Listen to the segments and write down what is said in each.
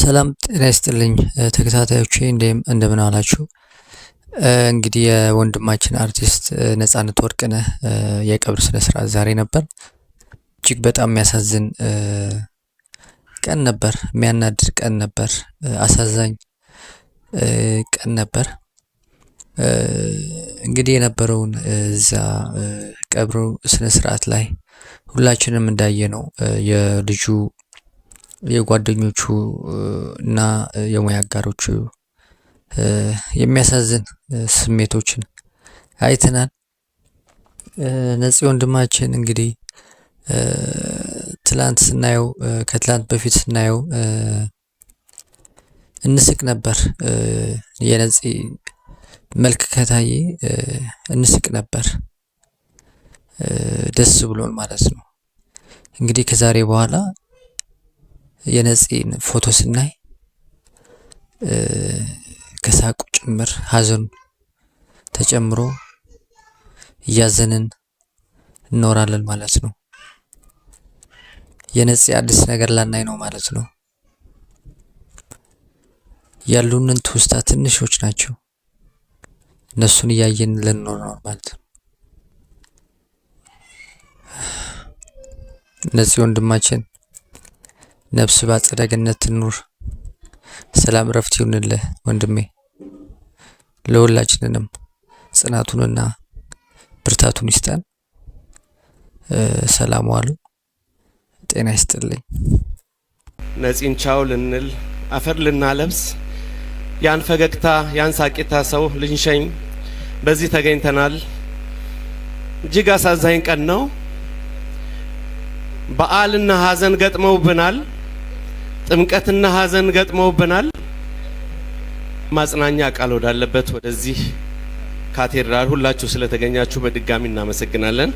ሰላም ጤና ይስጥልኝ ተከታታዮቼ እንደምን አላችሁ። እንግዲህ የወንድማችን አርቲስት ነጻነት ወርቅነህ የቀብር ስነ ስርዓት ዛሬ ነበር። እጅግ በጣም የሚያሳዝን ቀን ነበር፣ የሚያናድድ ቀን ነበር፣ አሳዛኝ ቀን ነበር። እንግዲህ የነበረውን እዛ ቀብሩ ስነ ስርዓት ላይ ሁላችንም እንዳየነው የልጁ የጓደኞቹ እና የሙያ አጋሮቹ የሚያሳዝን ስሜቶችን አይተናል። ነፂ ወንድማችን እንግዲህ ትላንት ስናየው ከትላንት በፊት ስናየው እንስቅ ነበር። የነፂ መልክ ከታየ እንስቅ ነበር፣ ደስ ብሎን ማለት ነው። እንግዲህ ከዛሬ በኋላ የነፂን ፎቶ ስናይ ከሳቁ ጭምር ሀዘኑ ተጨምሮ እያዘንን እንኖራለን ማለት ነው። የነፂ አዲስ ነገር ላናይ ነው ማለት ነው። ያሉንን ትውስታ ትንሾች ናቸው፣ እነሱን እያየን ልንኖር ነው ማለት ነው። ነፂ ወንድማችን ነፍስ በአጸደ ገነት ትኑር፣ ሰላም ረፍት ይሁንልህ ወንድሜ። ለሁላችንንም ጽናቱንና ብርታቱን ይስጠን። ሰላም ዋሉ፣ ጤና ይስጥልኝ። ነፂን ቻው ልንል አፈር ልናለብስ ያን ፈገግታ ያን ሳቂታ ሰው ልንሸኝ በዚህ ተገኝተናል። እጅግ አሳዛኝ ቀን ነው። በዓልና ሀዘን ገጥመውብናል። ጥምቀትና ሀዘን ገጥመውብናል። ማጽናኛ ቃል ወዳለበት ወደዚህ ካቴድራል ሁላችሁ ስለተገኛችሁ በድጋሚ እናመሰግናለን።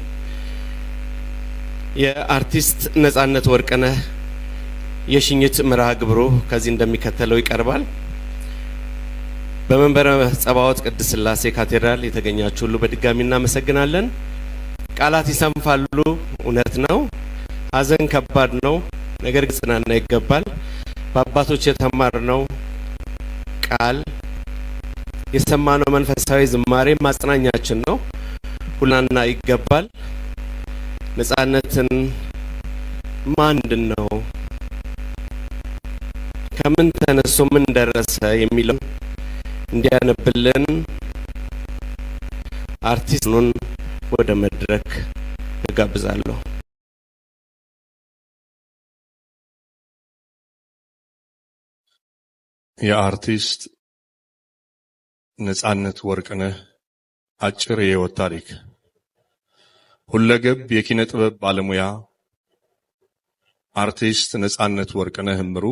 የአርቲስት ነጻነት ወርቅነህ የሽኝት መርሃ ግብሩ ከዚህ እንደሚከተለው ይቀርባል። በመንበረ ጸባዖት ቅድስት ሥላሴ ካቴድራል የተገኛችሁ ሁሉ በድጋሚ እናመሰግናለን። ቃላት ይሰንፋሉ፣ እውነት ነው። ሀዘን ከባድ ነው፣ ነገር ግን ጽናና ይገባል። በአባቶች የተማርነው ቃል የሰማነው መንፈሳዊ ዝማሬ ማጽናኛችን ነው። ሁላና ይገባል። ነጻነትን ማንድን ነው ከምን ተነሶ ምን ደረሰ የሚለው እንዲያነብልን አርቲስቱን ወደ መድረክ እጋብዛለሁ። የአርቲስት ነጻነት ወርቅነህ አጭር የህይወት ታሪክ። ሁለገብ የኪነ ጥበብ ባለሙያ አርቲስት ነጻነት ወርቅነህ እምሩ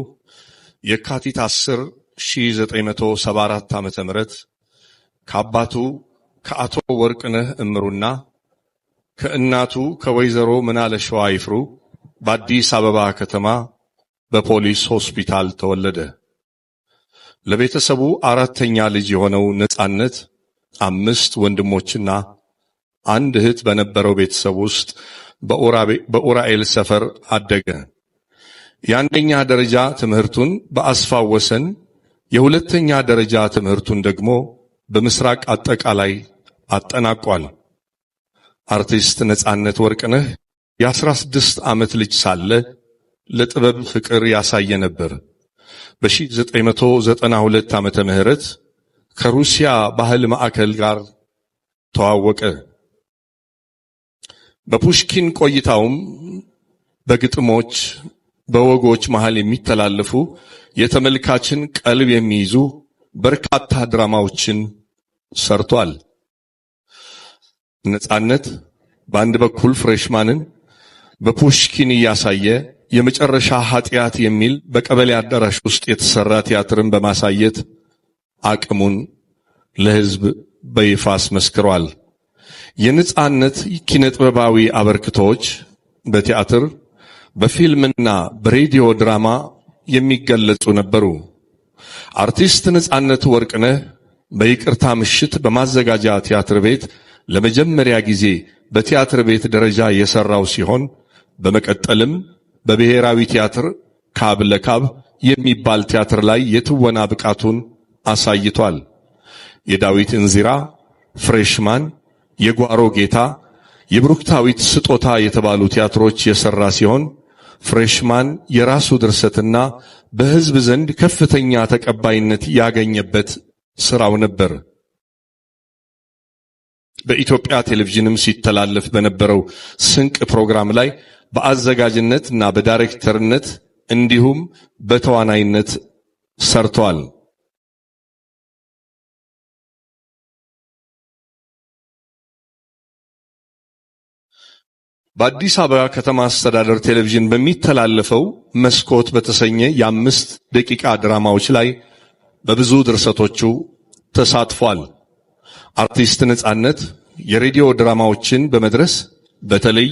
የካቲት 10 1974 ዓመተ ምህረት ከአባቱ ከአቶ ወርቅነህ እምሩና ከእናቱ ከወይዘሮ ምናለሸዋ ይፍሩ በአዲስ አበባ ከተማ በፖሊስ ሆስፒታል ተወለደ። ለቤተሰቡ አራተኛ ልጅ የሆነው ነጻነት 5 ወንድሞችና 1 እህት በነበረው ቤተሰብ ውስጥ በኡራኤል ሰፈር አደገ። የአንደኛ ደረጃ ትምህርቱን በአስፋው ወሰን፣ የሁለተኛ ደረጃ ትምህርቱን ደግሞ በምስራቅ አጠቃላይ አጠናቋል። አርቲስት ነጻነት ወርቅነህ የ16 ዓመት ልጅ ሳለ ለጥበብ ፍቅር ያሳየ ነበር። በ1992 ዓመተ ምህረት ከሩሲያ ባህል ማዕከል ጋር ተዋወቀ። በፑሽኪን ቆይታውም በግጥሞች በወጎች መሃል የሚተላለፉ የተመልካችን ቀልብ የሚይዙ በርካታ ድራማዎችን ሰርቷል። ነጻነት በአንድ በኩል ፍሬሽማንን በፑሽኪን እያሳየ የመጨረሻ ኃጢአት የሚል በቀበሌ አዳራሽ ውስጥ የተሰራ ቲያትርን በማሳየት አቅሙን ለሕዝብ በይፋ አስመስክሯል። የነጻነት ኪነጥበባዊ አበርክቶች በቲያትር በፊልምና በሬዲዮ ድራማ የሚገለጹ ነበሩ። አርቲስት ነጻነት ወርቅነህ በይቅርታ ምሽት በማዘጋጃ ቲያትር ቤት ለመጀመሪያ ጊዜ በቲያትር ቤት ደረጃ የሰራው ሲሆን በመቀጠልም በብሔራዊ ቲያትር ካብ ለካብ የሚባል ቲያትር ላይ የትወና ብቃቱን አሳይቷል። የዳዊት እንዚራ፣ ፍሬሽማን፣ የጓሮ ጌታ፣ የብሩክታዊት ስጦታ የተባሉ ቲያትሮች የሰራ ሲሆን ፍሬሽማን የራሱ ድርሰትና በሕዝብ ዘንድ ከፍተኛ ተቀባይነት ያገኘበት ስራው ነበር። በኢትዮጵያ ቴሌቪዥንም ሲተላለፍ በነበረው ስንቅ ፕሮግራም ላይ በአዘጋጅነት እና በዳይሬክተርነት እንዲሁም በተዋናይነት ሰርቷል። በአዲስ አበባ ከተማ አስተዳደር ቴሌቪዥን በሚተላለፈው መስኮት በተሰኘ የ5 ደቂቃ ድራማዎች ላይ በብዙ ድርሰቶቹ ተሳትፏል። አርቲስት ነጻነት የሬዲዮ ድራማዎችን በመድረስ በተለይ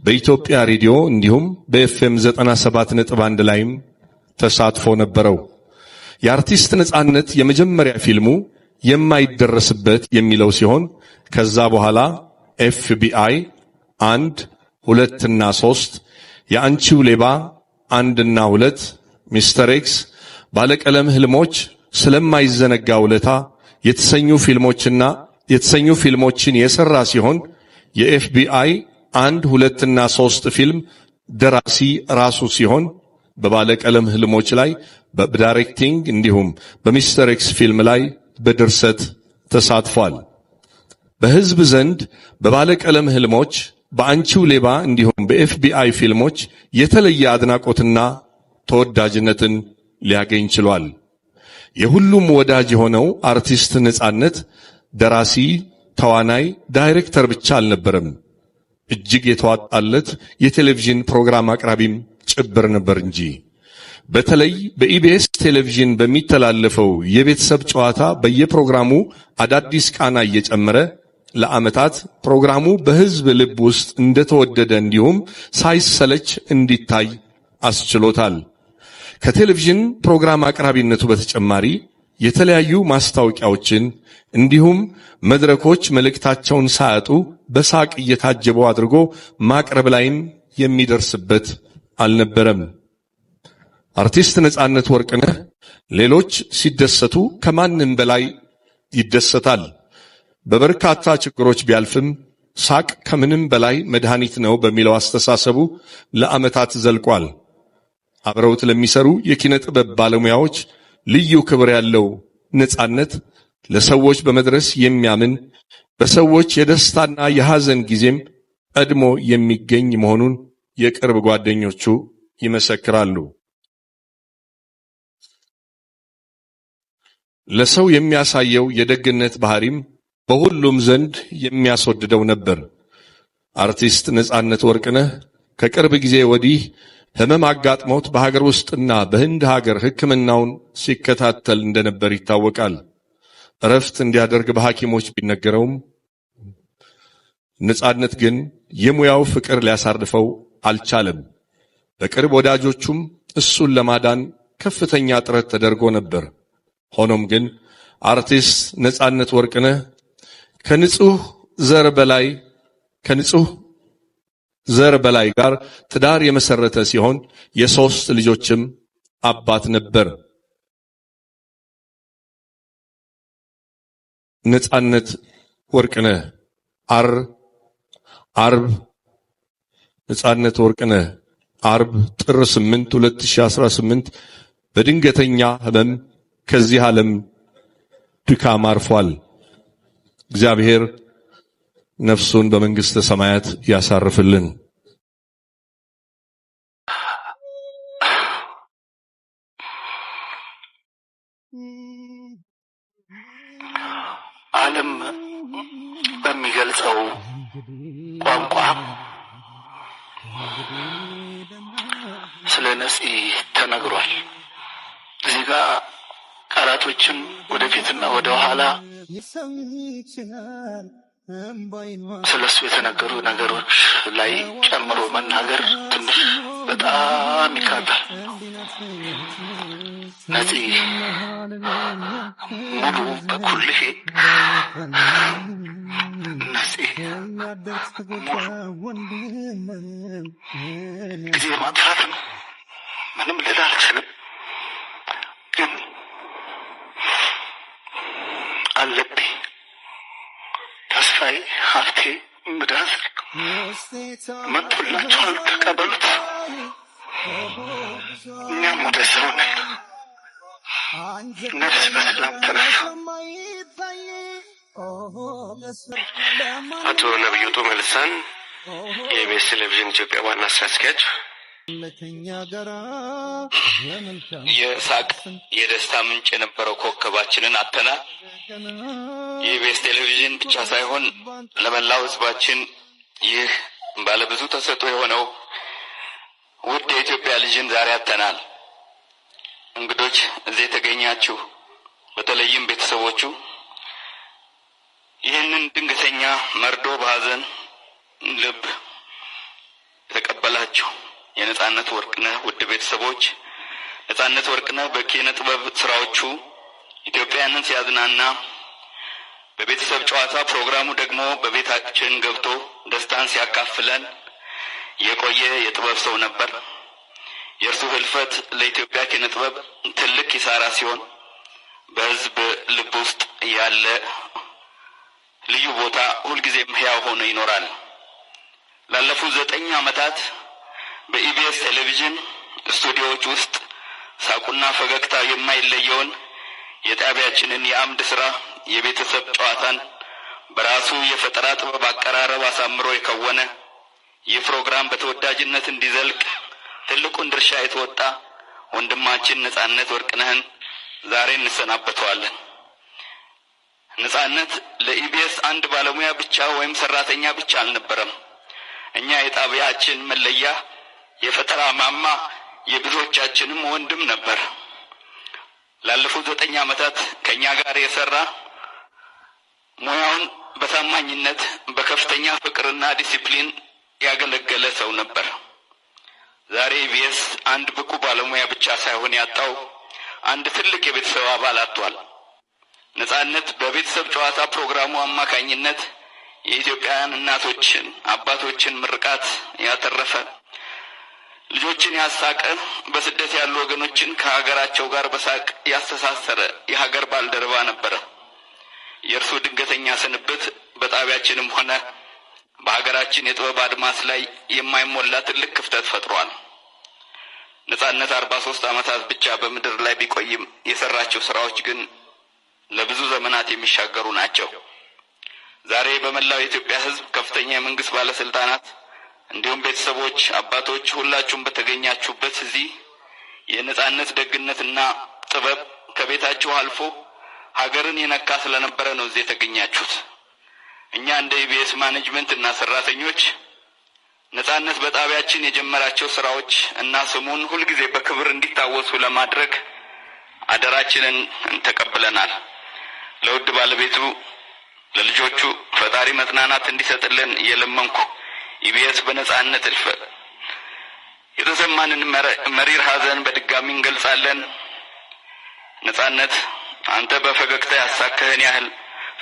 በኢትዮጵያ ሬዲዮ እንዲሁም በኤፍኤም 97.1 ላይም ተሳትፎ ነበረው። የአርቲስት ነጻነት የመጀመሪያ ፊልሙ የማይደረስበት የሚለው ሲሆን ከዛ በኋላ ኤፍቢአይ 1 2 እና 3 የአንቺው ሌባ 1 እና 2 ሚስተር ኤክስ ባለቀለም ህልሞች ስለማይዘነጋ ውለታ የተሰኙ ፊልሞችን የሰራ ሲሆን የኤፍቢአይ 1 2 እና 3 ፊልም ደራሲ ራሱ ሲሆን በባለቀለም ህልሞች ላይ በዳይሬክቲንግ እንዲሁም በሚስተር ኤክስ ፊልም ላይ በድርሰት ተሳትፏል። በህዝብ ዘንድ በባለቀለም ህልሞች በአንቺው ሌባ እንዲሁም በኤፍቢአይ ፊልሞች የተለየ አድናቆትና ተወዳጅነትን ሊያገኝ ችሏል። የሁሉም ወዳጅ የሆነው አርቲስት ነጻነት ደራሲ፣ ተዋናይ፣ ዳይሬክተር ብቻ አልነበረም። እጅግ የተዋጣለት የቴሌቪዥን ፕሮግራም አቅራቢም ጭብር ነበር እንጂ። በተለይ በኢቢኤስ ቴሌቪዥን በሚተላለፈው የቤተሰብ ጨዋታ በየፕሮግራሙ አዳዲስ ቃና እየጨመረ ለዓመታት ፕሮግራሙ በህዝብ ልብ ውስጥ እንደተወደደ እንዲሁም ሳይሰለች እንዲታይ አስችሎታል። ከቴሌቪዥን ፕሮግራም አቅራቢነቱ በተጨማሪ የተለያዩ ማስታወቂያዎችን እንዲሁም መድረኮች መልእክታቸውን ሳያጡ በሳቅ እየታጀበው አድርጎ ማቅረብ ላይም የሚደርስበት አልነበረም። አርቲስት ነጻነት ወርቅነህ ሌሎች ሲደሰቱ ከማንም በላይ ይደሰታል። በበርካታ ችግሮች ቢያልፍም ሳቅ ከምንም በላይ መድኃኒት ነው በሚለው አስተሳሰቡ ለዓመታት ዘልቋል። አብረውት ለሚሰሩ የኪነ ጥበብ ባለሙያዎች ልዩ ክብር ያለው ነጻነት ለሰዎች በመድረስ የሚያምን በሰዎች የደስታና የሐዘን ጊዜም ቀድሞ የሚገኝ መሆኑን የቅርብ ጓደኞቹ ይመሰክራሉ። ለሰው የሚያሳየው የደግነት ባህሪም በሁሉም ዘንድ የሚያስወድደው ነበር። አርቲስት ነጻነት ወርቅነህ ከቅርብ ጊዜ ወዲህ ህመም አጋጥሞት በሀገር ውስጥና በህንድ ሀገር ሕክምናውን ሲከታተል እንደነበር ይታወቃል። እረፍት እንዲያደርግ በሐኪሞች ቢነገረውም ነጻነት ግን የሙያው ፍቅር ሊያሳርፈው አልቻለም። በቅርብ ወዳጆቹም እሱን ለማዳን ከፍተኛ ጥረት ተደርጎ ነበር። ሆኖም ግን አርቲስት ነጻነት ወርቅነህ ከንጹህ ዘር በላይ ጋር ትዳር የመሰረተ ሲሆን የ3 ልጆችም አባት ነበር። ነጻነት ወርቅነህ ነጻነት ወርቅነህ አርብ ጥር 8 2018 በድንገተኛ ህመም ከዚህ ዓለም ድካም አርፏል። እግዚአብሔር ነፍሱን በመንግስተ ሰማያት ያሳርፍልን። ዓለም በሚገልጸው ቋንቋ ስለ ነፂ ተነግሯል። እዚህ ጋር ቃላቶችን ወደፊትና ወደ ኋላ ስለሱ የተነገሩ ነገሮች ላይ ጨምሮ መናገር ትንሽ በጣም ይከብዳል። ነፂ ሙሉ በኩልሄ ነፂ ጊዜ ማጥፋት ነው። ምንም ልል አልችልም። ልቤ ተስፋዬ ሀብቴ ምዳዝር መጥቶላችኋል፣ ተቀበሉት። እኛም ወደ ሰው ነን። ነፍስ በሰላም ተረፍ። አቶ ነብዩ ጡመ ልሳን የኢቢኤስ ቴሌቪዥን ኢትዮጵያ ዋና ስራ አስኪያጅ፣ የሳቅ የደስታ ምንጭ የነበረው ኮከባችንን አጥተናል። የኢቢኤስ ቴሌቪዥን ብቻ ሳይሆን ለመላው ሕዝባችን ይህ ባለብዙ ተሰጥኦ የሆነው ውድ የኢትዮጵያ ልጅን ዛሬ አጥተናል። እንግዶች እዚህ የተገኛችሁ፣ በተለይም ቤተሰቦቹ ይህንን ድንገተኛ መርዶ በሐዘን ልብ የተቀበላችሁ የነጻነት ወርቅነህ ውድ ቤተሰቦች፣ ነጻነት ወርቅነህ በኪነ ጥበብ ስራዎቹ ኢትዮጵያንን ሲያዝናና፣ በቤተሰብ ጨዋታ ፕሮግራሙ ደግሞ በቤታችን ገብቶ ደስታን ሲያካፍለን የቆየ የጥበብ ሰው ነበር። የእርሱ ህልፈት ለኢትዮጵያ ኪነ ጥበብ ትልቅ ኪሳራ ሲሆን በህዝብ ልብ ውስጥ ያለ ልዩ ቦታ ሁልጊዜም ሕያው ሆኖ ይኖራል። ላለፉት 9 ዓመታት በኢቢኤስ ቴሌቪዥን ስቱዲዮዎች ውስጥ ሳቁና ፈገግታ የማይለየውን የጣቢያችንን የአምድ ስራ የቤተሰብ ጨዋታን በራሱ የፈጠራ ጥበብ አቀራረብ አሳምሮ የከወነ ይህ ፕሮግራም በተወዳጅነት እንዲዘልቅ ትልቁን ድርሻ የተወጣ ወንድማችን ነጻነት ወርቅነህን ዛሬ እንሰናበተዋለን። ነጻነት ለኢቢኤስ አንድ ባለሙያ ብቻ ወይም ሰራተኛ ብቻ አልነበረም። እኛ የጣቢያችን መለያ፣ የፈጠራ ማማ፣ የብዙዎቻችንም ወንድም ነበር። ላለፉት 9 ዓመታት ከኛ ጋር የሰራ ሙያውን በታማኝነት በከፍተኛ ፍቅርና ዲሲፕሊን ያገለገለ ሰው ነበር። ዛሬ ኢቢኤስ አንድ ብቁ ባለሙያ ብቻ ሳይሆን ያጣው አንድ ትልቅ የቤተሰብ አባል አጥቷል። ነጻነት በቤተሰብ ጨዋታ ፕሮግራሙ አማካኝነት የኢትዮጵያውያን እናቶችን አባቶችን ምርቃት ያተረፈ፣ ልጆችን ያሳቀ፣ በስደት ያሉ ወገኖችን ከሀገራቸው ጋር በሳቅ ያስተሳሰረ የሀገር ባልደረባ ነበር። የእርሱ ድንገተኛ ስንብት በጣቢያችንም ሆነ በሀገራችን የጥበብ አድማስ ላይ የማይሞላ ትልቅ ክፍተት ፈጥሯል። ነጻነት 43 ዓመታት ብቻ በምድር ላይ ቢቆይም የሰራቸው ስራዎች ግን ለብዙ ዘመናት የሚሻገሩ ናቸው። ዛሬ በመላው የኢትዮጵያ ሕዝብ ከፍተኛ የመንግስት ባለስልጣናት እንዲሁም ቤተሰቦች፣ አባቶች ሁላችሁም በተገኛችሁበት እዚህ የነጻነት ደግነትና ጥበብ ከቤታችሁ አልፎ ሀገርን የነካ ስለነበረ ነው እዚህ የተገኛችሁት። እኛ እንደ ኢቢኤስ ማኔጅመንት እና ሰራተኞች ነጻነት በጣቢያችን የጀመራቸው ስራዎች እና ስሙን ሁልጊዜ በክብር እንዲታወሱ ለማድረግ አደራችንን ተቀብለናል። ለውድ ባለቤቱ ለልጆቹ ፈጣሪ መጽናናት እንዲሰጥልን እየለመንኩ ኢቢኤስ በነጻነት ህልፈት የተሰማንን መሪር ሐዘን በድጋሚ እንገልጻለን። ነጻነት፣ አንተ በፈገግታ ያሳከህን ያህል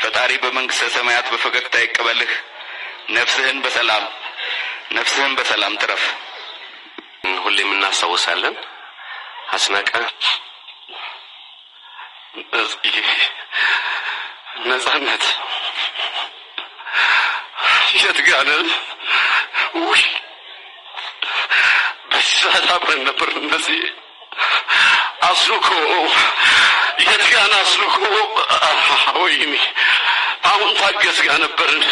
ፈጣሪ በመንግስተ ሰማያት በፈገግታ ይቀበልህ። ነፍስህን በሰላም ትረፍ። ሁሌም እናስታውሳለን። አስናቀ ነጻነት የት ጋር ነህ? ውይ በሰዓት አብረን ነበር። እነዚህ አስሉኮ የት ጋር ነህ? አስሉኮ ወይኔ አሁን ታገስ ጋር ነበርን።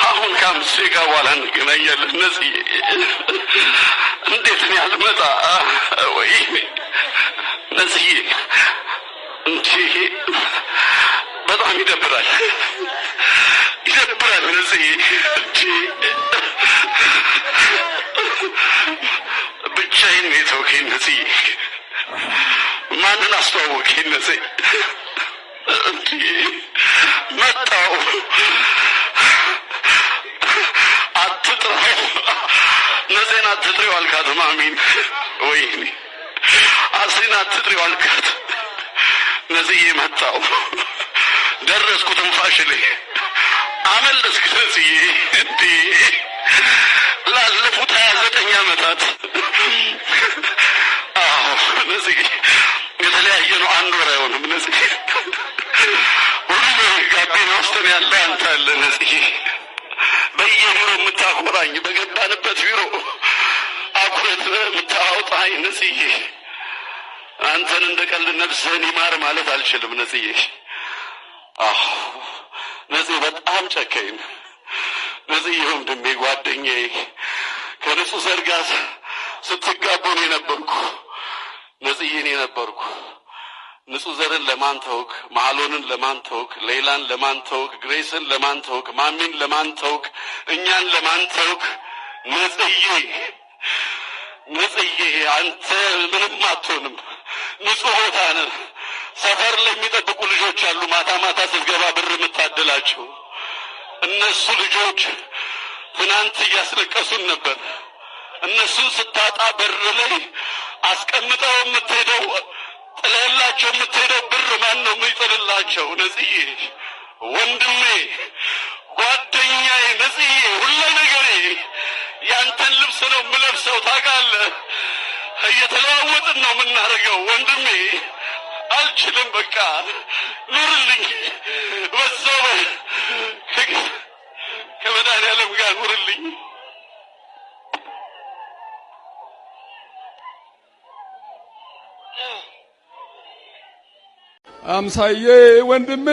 አሁን ከ5 ደቂቃ በኋላ እንገናኛለን። እነዚህ እንዴት ነው ያልመጣ? ወይኔ እነዚህ እንዴ በጣም ይደብራል። እነዚህ ብቻዬን ነው የተውከኝ። እነዚህ ማንን አስተዋወቀኝ? እነዚህ መጣው አትጥራው እነዚህን አትጥሪው አልካት ማሚን። ወይኔ አስሪን አትጥሪው አልካት። እነዚህ መጣው ደረስኩ ትንፋሽ ላይ አመለስክ። እነዚህ እንዴ ላለፉት 29 ዓመታት እነዚህ የተለያየ ነው። አንድ ወር አይሆንም። እነዚህ አስገባኝ በገባንበት ቢሮ አኩረት ምታውጣኝ ነጽዬ አንተን እንደቀልድ ነፍስህን ይማር ማለት አልችልም ነጽዬ ነጽ በጣም ጨከኝ ነጽዬ ወንድሜ ጓደኛዬ ከንጹህ ዘርጋት ስትጋቡ ነው የነበርኩ ነጽዬ ነው የነበርኩ ንጹህ ዘርን ለማን ተውክ ማህሎንን ለማን ተውክ ሌላን ለማን ተውክ ግሬስን ለማን ተውክ ማሚን ለማን ተውክ እኛን ለማን ተውክ ነጽዬ አንተ ምንም አትሆንም ንጹህ ቦታ ነህ ሰፈር ለሚጠብቁ ልጆች አሉ ማታ ማታ ስትገባ ብር የምታደላቸው እነሱ ልጆች ትናንት እያስለቀሱን ነበር እነሱን ስታጣ በር ላይ አስቀምጠው የምትሄደው ጥለላቸው የምትሄደው ብር ማን ነው የሚጥልላቸው ነጽዬ ወንድሜ ጓደኛዬ ነጽዬ ሁሉ ነገሬ ያንተን ልብስ ነው የምለብሰው ታውቃለህ እየተለዋወጥን ነው የምናደርገው ወንድሜ አልችልም በቃ ኑርልኝ በዛው ከመድኃኒዓለም ጋር ኑርልኝ አምሳዬ ወንድሜ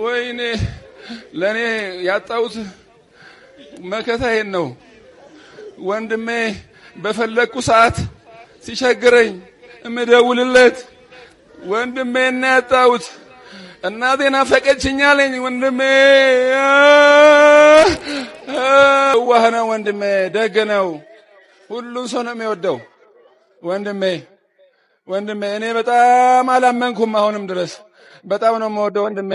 ወይኔ ለኔ ያጣሁት መከታዬን ነው ወንድሜ በፈለኩ ሰዓት ሲቸግረኝ እምደውልለት ወንድሜን ያጣሁት እናቴ ናፈቀችኝ አለኝ ወንድሜ ዋህና ወንድሜ ደግ ነው ሁሉም ሰው ነው የሚወደው ወንድሜ እኔ በጣም አላመንኩም አሁንም ድረስ በጣም ነው የምወደው ወንድሜ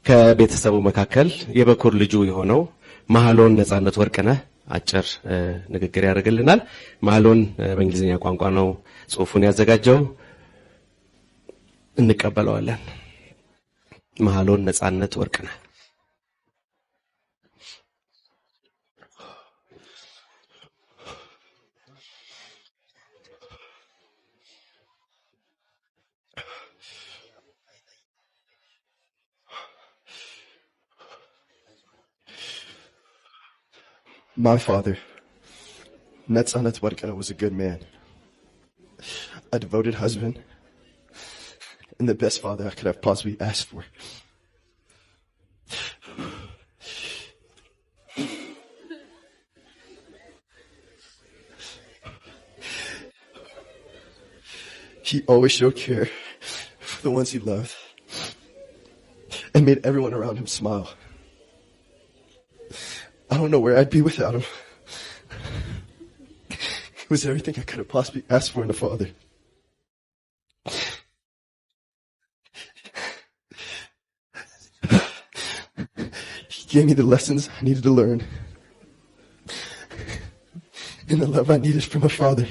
ከቤተሰቡ መካከል የበኩር ልጁ የሆነው ማህሎን ነጻነት ወርቅነህ አጭር ንግግር ያደርግልናል ማህሎን በእንግሊዝኛ ቋንቋ ነው ጽሁፉን ያዘጋጀው እንቀበለዋለን ማህሎን ነጻነት ወርቅነህ My father, Netzanet Warkana, was a good man, a devoted husband, and the best father I could have possibly asked for. He always showed care for the ones he loved and made everyone around him smile. I don't know where I'd be without him. He was everything I could have possibly asked for in a father. He gave me the lessons I needed to learn and the love I needed from a father.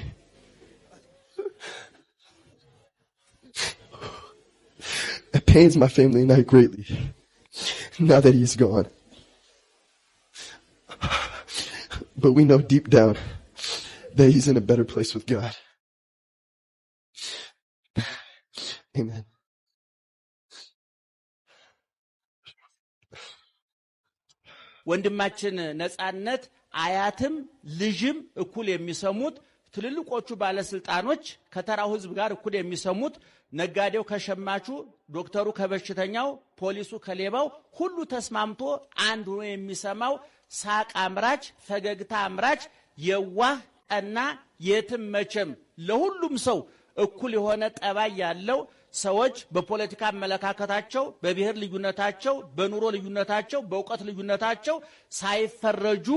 It pains my family and I greatly now that he is gone. But we know deep down that he's in a better place with God. Amen. ወንድማችን ነጻነት አያትም ልጅም እኩል የሚሰሙት ትልልቆቹ ባለስልጣኖች ከተራው ህዝብ ጋር እኩል የሚሰሙት ነጋዴው ከሸማቹ ዶክተሩ ከበሽተኛው ፖሊሱ ከሌባው ሁሉ ተስማምቶ አንድ ሆኖ የሚሰማው ሳቅ አምራች ፈገግታ አምራች የዋህ እና የትም መቸም ለሁሉም ሰው እኩል የሆነ ጠባይ ያለው ሰዎች በፖለቲካ አመለካከታቸው በብሔር ልዩነታቸው በኑሮ ልዩነታቸው በእውቀት ልዩነታቸው ሳይፈረጁ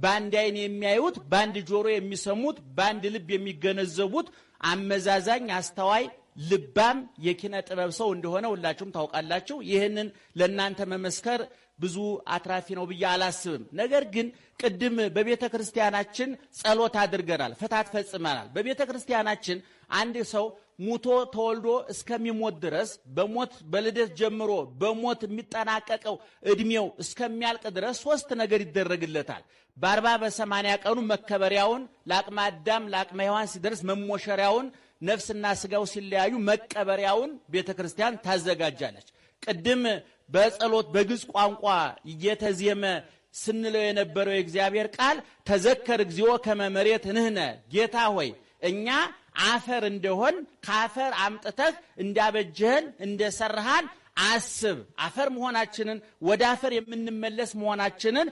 ባንድ አይን የሚያዩት ባንድ ጆሮ የሚሰሙት ባንድ ልብ የሚገነዘቡት አመዛዛኝ አስተዋይ ልባም የኪነ ጥበብ ሰው እንደሆነ ሁላችሁም ታውቃላችሁ ይሄንን ለእናንተ መመስከር ብዙ አትራፊ ነው ብዬ አላስብም ነገር ግን ቅድም በቤተ ክርስቲያናችን ጸሎት አድርገናል ፍታት ፈጽመናል በቤተ ክርስቲያናችን አንድ ሰው ሙቶ ተወልዶ እስከሚሞት ድረስ በሞት በልደት ጀምሮ በሞት የሚጠናቀቀው እድሜው እስከሚያልቅ ድረስ ሶስት ነገር ይደረግለታል በ40 በ80 ቀኑ መከበሪያውን ለአቅመ አዳም ለአቅመ ሔዋን ሲደርስ መሞሸሪያውን ነፍስና ስጋው ሲለያዩ መቀበሪያውን ቤተ ክርስቲያን ታዘጋጃለች ቅድም በጸሎት በግዕዝ ቋንቋ እየተዜመ ስንለው የነበረው የእግዚአብሔር ቃል ተዘከር እግዚኦ ከመ መሬት ንሕነ ጌታ ሆይ እኛ አፈር እንደሆን ካፈር አምጥተህ እንዳበጀህን እንደሰራሃን አስብ። አፈር መሆናችንን ወደ አፈር የምንመለስ መሆናችንን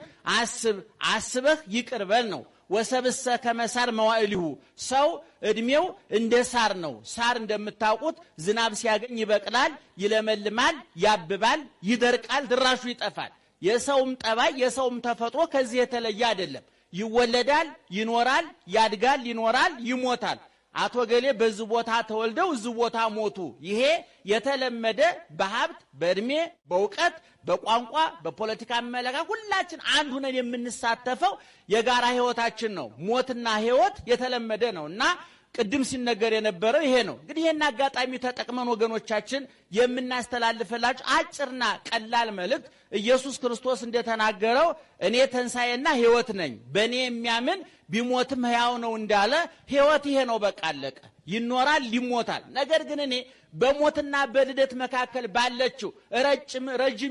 አስበህ ይቅር በል ነው። ወሰብሰ ከመሳር መዋዕሊሁ ሰው እድሜው እንደ ሳር ነው። ሳር እንደምታውቁት ዝናብ ሲያገኝ ይበቅላል፣ ይለመልማል፣ ያብባል፣ ይደርቃል፣ ድራሹ ይጠፋል። የሰውም ጠባይ የሰውም ተፈጥሮ ከዚህ የተለየ አይደለም። ይወለዳል፣ ይኖራል፣ ያድጋል፣ ይኖራል፣ ይሞታል። አቶ ገሌ በዚህ ቦታ ተወልደው እዚህ ቦታ ሞቱ። ይሄ የተለመደ በሀብት በእድሜ በእውቀት በቋንቋ በፖለቲካ አመለካከት ሁላችን አንድ ሆነን የምንሳተፈው የጋራ ህይወታችን ነው። ሞትና ህይወት የተለመደ ነውና ቅድም ሲነገር የነበረው ይሄ ነው። እንግዲህ ይሄን አጋጣሚ ተጠቅመን ወገኖቻችን የምናስተላልፈላችሁ አጭርና ቀላል መልእክት ኢየሱስ ክርስቶስ እንደተናገረው እኔ ትንሣኤና ህይወት ነኝ፣ በእኔ የሚያምን ቢሞትም ሕያው ነው እንዳለ ህይወት ይሄ ነው። በቃ አለቀ። ይኖራል፣ ይሞታል። ነገር ግን እኔ በሞትና በልደት መካከል ባለችው ረጅም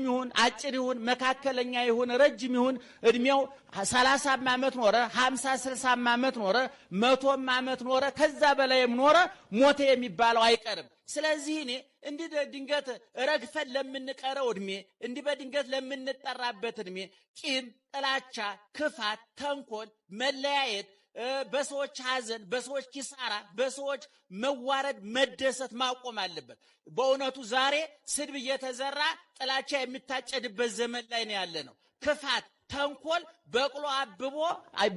ይሁን አጭር ይሁን መካከለኛ ይሁን ረጅም ይሁን እድሜው 30 ዓመት ኖረ 50 60 ዓመት ኖረ 100 ዓመት ኖረ ከዛ በላይም ኖረ ሞተ የሚባለው አይቀርም። ስለዚህ እኔ እንዲህ ድንገት ረግፈን ለምንቀረው እድሜ እንዲህ በድንገት ለምንጠራበት እድሜ ቂም፣ ጥላቻ፣ ክፋት፣ ተንኮል፣ መለያየት፣ በሰዎች ሐዘን፣ በሰዎች ኪሳራ፣ በሰዎች መዋረድ፣ መደሰት ማቆም አለበት። በእውነቱ ዛሬ ስድብ እየተዘራ ጥላቻ የሚታጨድበት ዘመን ላይ ነው ያለነው። ክፋት ተንኮል በቅሎ አብቦ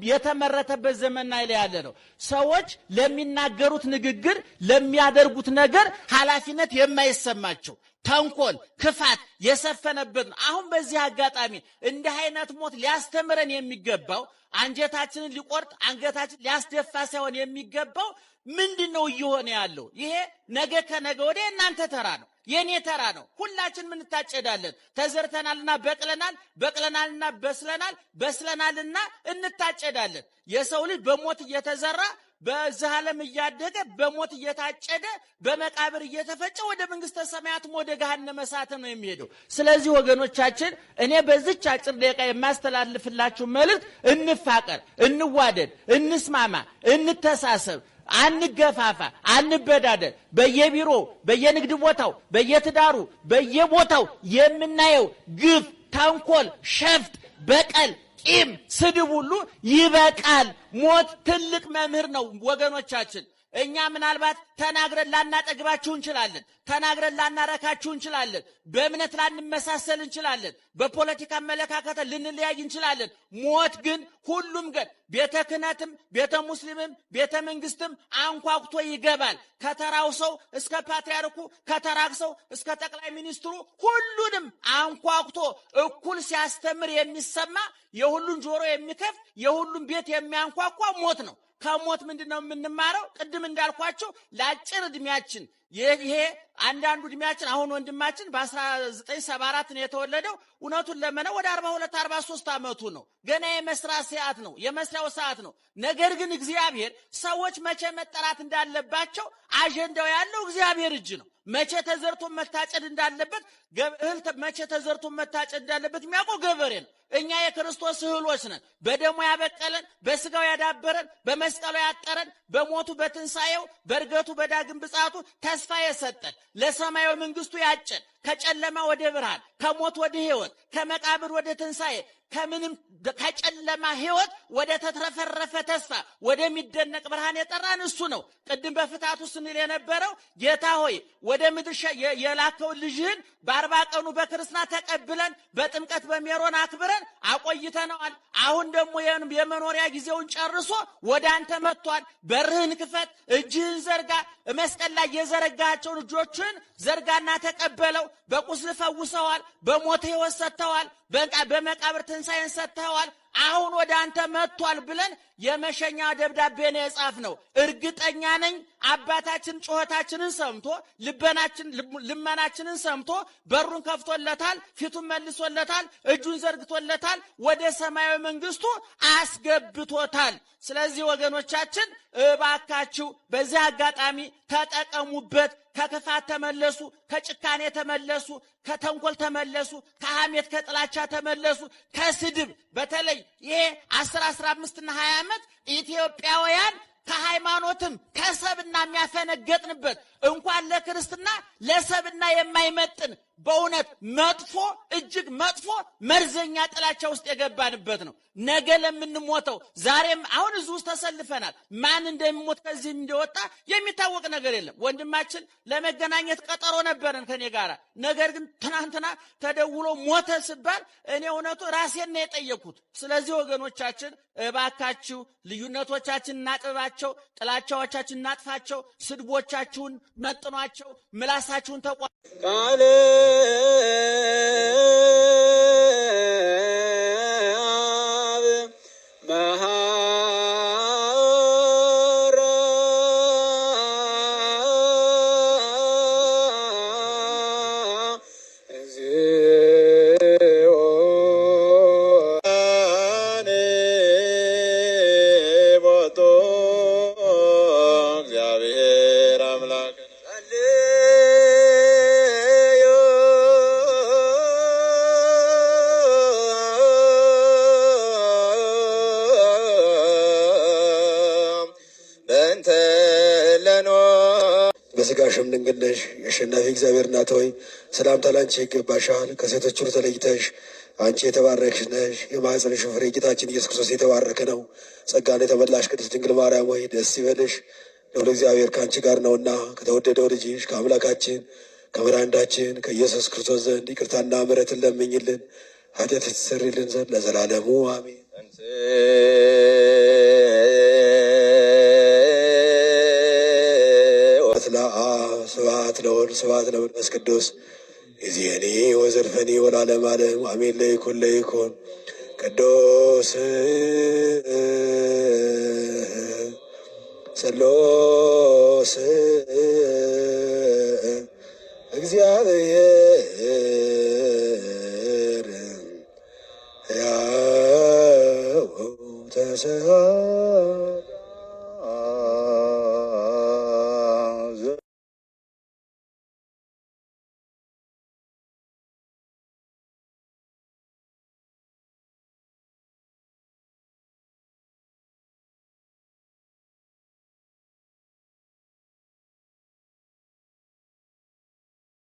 የተመረተበት ዘመን ላይ ያለ ነው። ሰዎች ለሚናገሩት ንግግር ለሚያደርጉት ነገር ኃላፊነት የማይሰማቸው ተንኮል ክፋት የሰፈነበት ነው። አሁን በዚህ አጋጣሚ እንዲህ አይነት ሞት ሊያስተምረን የሚገባው አንጀታችንን ሊቆርጥ አንገታችን ሊያስደፋ ሳይሆን የሚገባው ምንድነው እየሆነ ያለው? ይሄ ነገ ከነገ ወዲያ እናንተ ተራ ነው፣ የኔ ተራ ነው። ሁላችን ምን ታጨዳለን? ተዘርተናልና በቅለናል፣ በቅለናልና በስለናል፣ በስለናልና እንታጨዳለን። የሰው ልጅ በሞት እየተዘራ በዚህ ዓለም እያደገ በሞት እየታጨደ በመቃብር እየተፈጨ ወደ መንግስተ ሰማያትም ወደ ገሃነመ እሳት ነው የሚሄደው። ስለዚህ ወገኖቻችን እኔ በዚች አጭር ደቂቃ የማስተላልፍላችሁ መልእክት እንፋቀር፣ እንዋደድ፣ እንስማማ፣ እንተሳሰብ፣ አንገፋፋ፣ አንበዳደር። በየቢሮ በየንግድ ቦታው በየትዳሩ በየቦታው የምናየው ግፍ፣ ተንኮል፣ ሸፍጥ፣ በቀል፣ ቂም፣ ስድብ ሁሉ ይበቃል። ሞት ትልቅ መምህር ነው ወገኖቻችን። እኛ ምናልባት ተናግረን ላናጠግባችሁ እንችላለን፣ ተናግረን ላናረካችሁ እንችላለን፣ በእምነት ላንመሳሰል እንችላለን፣ በፖለቲካ አመለካከት ልንለያይ እንችላለን። ሞት ግን ሁሉም ገን ቤተ ክህነትም ቤተ ሙስሊምም ቤተ መንግስትም አንኳኩቶ ይገባል። ከተራው ሰው እስከ ፓትርያርኩ፣ ከተራው ሰው እስከ ጠቅላይ ሚኒስትሩ ሁሉንም አንኳኩቶ እኩል ሲያስተምር የሚሰማ የሁሉን ጆሮ የሚከፍት የሁሉም ቤት የሚያንኳኳ ሞት ነው። ከሞት ምንድነው የምንማረው? ቅድም እንዳልኳቸው ለአጭር እድሜያችን ይሄ አንዳንዱ እድሜያችን አሁን ወንድማችን በ1974 ነው የተወለደው። እውነቱን ለመነው ወደ 42 43 ዓመቱ ነው። ገና የመስራት ሰዓት ነው፣ የመስሪያው ሰዓት ነው። ነገር ግን እግዚአብሔር ሰዎች መቼ መጠራት እንዳለባቸው አጀንዳው ያለው እግዚአብሔር እጅ ነው። መቼ ተዘርቶ መታጨድ እንዳለበት እህል መቼ ተዘርቶ መታጨድ እንዳለበት የሚያውቀው ገበሬ ነው። እኛ የክርስቶስ እህሎች ነን። በደሙ ያበቀለን፣ በስጋው ያዳበረን፣ በመስቀሉ ያጠረን፣ በሞቱ በትንሳኤው በእርገቱ በዳግም ብጻቱ ተስፋ የሰጠን፣ ለሰማያዊ መንግስቱ ያጨን፣ ከጨለማ ወደ ብርሃን ከሞት ወደ ሕይወት ከመቃብር ወደ ትንሳኤ ከምንም ከጨለማ ሕይወት ወደ ተትረፈረፈ ተስፋ ወደሚደነቅ ብርሃን የጠራን እሱ ነው። ቅድም በፍታቱ ስንል የነበረው ጌታ ሆይ ወደ ምድር የላከውን ልጅህን በ40 ቀኑ በክርስትና ተቀብለን በጥምቀት በሜሮን አክብረን አቆይተነዋል። አሁን ደግሞ የመኖሪያ ጊዜውን ጨርሶ ወደ አንተ መጥቷል። በርህን ክፈት፣ እጅህን ዘርጋ። መስቀል ላይ የዘረጋቸውን እጆችን ዘርጋና ተቀበለው። በቁስል ፈውሰዋል፣ በሞት ሕይወት ሰጥተዋል፣ በመቃብር ትንሣኤን ሰጥተዋል። አሁን ወደ አንተ መጥቷል ብለን የመሸኛ ደብዳቤ ነው የጻፍነው። እርግጠኛ ነኝ አባታችን ጩኸታችንን ሰምቶ ልመናችንን ሰምቶ በሩን ከፍቶለታል፣ ፊቱን መልሶለታል፣ እጁን ዘርግቶለታል፣ ወደ ሰማያዊ መንግስቱ አስገብቶታል። ስለዚህ ወገኖቻችን እባካችሁ በዚህ አጋጣሚ ተጠቀሙበት። ከክፋት ተመለሱ፣ ከጭካኔ ተመለሱ፣ ከተንኮል ተመለሱ፣ ከሐሜት ከጥላቻ ተመለሱ፣ ከስድብ በተለይ ይሄ 10 15 እና 20 ዓመት ኢትዮጵያውያን ከሃይማኖትም ከሰብና የሚያፈነገጥንበት እንኳን ለክርስትና ለሰብና የማይመጥን በእውነት መጥፎ እጅግ መጥፎ መርዘኛ ጥላቻ ውስጥ የገባንበት ነው። ነገ ለምንሞተው ዛሬም አሁን እዚህ ውስጥ ተሰልፈናል። ማን እንደሚሞት ከዚህ እንደወጣ የሚታወቅ ነገር የለም። ወንድማችን ለመገናኘት ቀጠሮ ነበረን ከኔ ጋራ። ነገር ግን ትናንትና ተደውሎ ሞተ ሲባል እኔ እውነቱ ራሴን ነው የጠየኩት። ስለዚህ ወገኖቻችን እባካችሁ ልዩነቶቻችን እናጥባቸው፣ ጥላቻዎቻችን እናጥፋቸው፣ ስድቦቻችሁን መጥኗቸው፣ ምላሳችሁን ተቋ ቃል በስጋሽም ድንግል ነሽ፣ የአሸናፊ እግዚአብሔር እናት ሆይ ሰላምታ ላንቺ ይገባሻል። ከሴቶች ሁሉ ተለይተሽ አንቺ የተባረክሽ ነሽ። የማኅፀንሽ ፍሬ ጌታችን ኢየሱስ ክርስቶስ የተባረከ ነው። ጸጋን የተመላሽ ቅድስት ድንግል ማርያም ሆይ ደስ ይበልሽ፣ ልዑል እግዚአብሔር ከአንቺ ጋር ነውና ከተወደደው ልጅሽ ከአምላካችን ከመድኃኒታችን ከኢየሱስ ክርስቶስ ዘንድ ይቅርታና ምሕረትን ለምኝልን ኃጢአት ትሰሪልን ዘንድ ለዘላለሙ አሜን። ስብሐት ለወልድ ስብሐት ለመንፈስ ቅዱስ ይእዜኒ ወዘልፈኒ ወለዓለመ ዓለም አሜን። ለይኩን ለይኩን ቅዱስ ሥሉስ እግዚአብሔር ሕያው ተሰብሐ